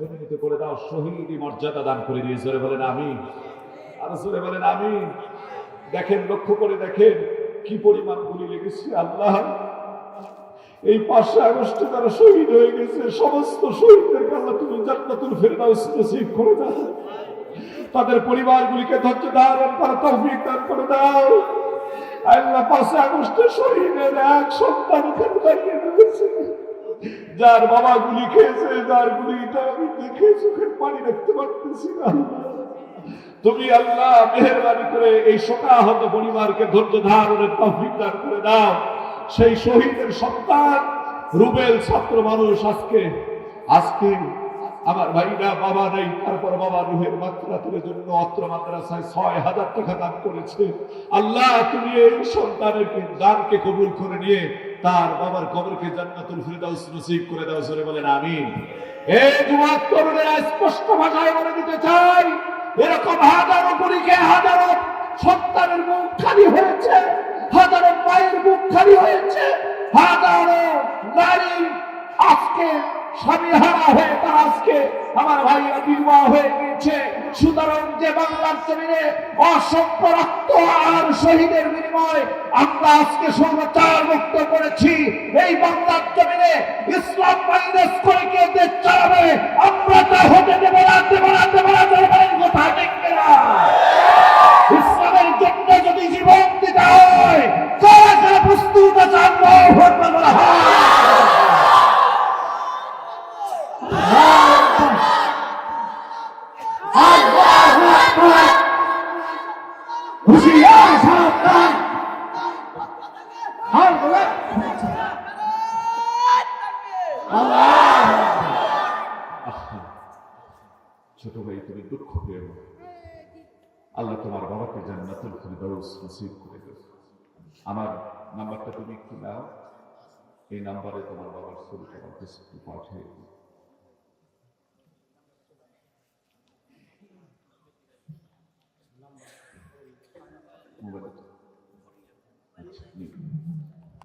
পরিণত করে দাও, শহীদি মর্যাদা দান করে দিয়ে জোরে বলেন আমিন। আর জোরে বলেন আমিন। দেখেন, লক্ষ্য করে দেখেন কি পরিমাণ গুলি লেগেছে। আল্লাহ, এই 5 আগস্টে তারা শহীদ হয়ে গেছে, সমস্ত শহীদদেরকে আল্লাহ তুমি জান্নাতুল ফেরদাউস নসিব করে দাও। তাদের পরিবারগুলিকে ধৈর্য ধারণ করার তৌফিক দান করে দাও। আল্লাহ, 5 আগস্টে শহীদের এক সন্তান এখানে দাঁড়িয়ে রয়েছে, যার বাবা গুলি খেয়েছে, যার গুলিটা আমি দেখে চোখের পানি দেখতে পারতেছি না। তুমি আল্লাহ মেহেরবানি করে এই শোকাহত পরিবারকে ধৈর্য ধারণের তৌফিক দান করে দাও। সেই শহীদের সন্তান রুবেল ছাত্র মানুষ আজকে আমার ভাইরা বাবা নাই, তারপর বাবা রুহের মাগফিরাতের জন্য অত্র মাদ্রাসায় 6000 টাকা দান করেছে। আল্লাহ, তুমি এই সন্তানের দানকে কবুল করে নিয়ে তার বাবার কবরকে জান্নাতুল ফিরদাউস নসিব করে দাও। জোরে বলেন আমিন। এই যুবক তরুণেরা স্পষ্ট ভাষায় বলে দিতে চাই, এরকম হাজারো পরীকে হাজারো সন্তানের মুখ খালি হয়েছে, হাজারো মায়ের মুখ খালি হয়েছে, হাজারো নারী আজকে স্বামী হারা হয়ে তারা আজকে আমার ভাইয়েরা বিধবা হয়ে গিয়েছে। সুতরাং যে বাংলার জমিনে অসংখ্য রক্ত আর শহীদের বিনিময়ে আমরা আজকে সর্বচার মুক্ত করেছি, এই বাংলার জমিনে ইসলাম মাইনাস করে কে দেশ চালাবে আমরা তা হতে দেব না, দেব না, দেব না। কথা ঠিক না? ইসলামের জন্য যদি জীবন দিতে হয় কারা কারা প্রস্তুত আছে? বলা হয় ছোট ভাই, তুমি দুঃখ পেও না। আল্লাহ তোমার বাবাকে জান্নাতুল ফিরদাউস নসিব করে দেবে। আমার নাম্বারটা তুমি একটু নাও, এই নাম্বারে তোমার বাবার ছবিটা পাঠিয়ে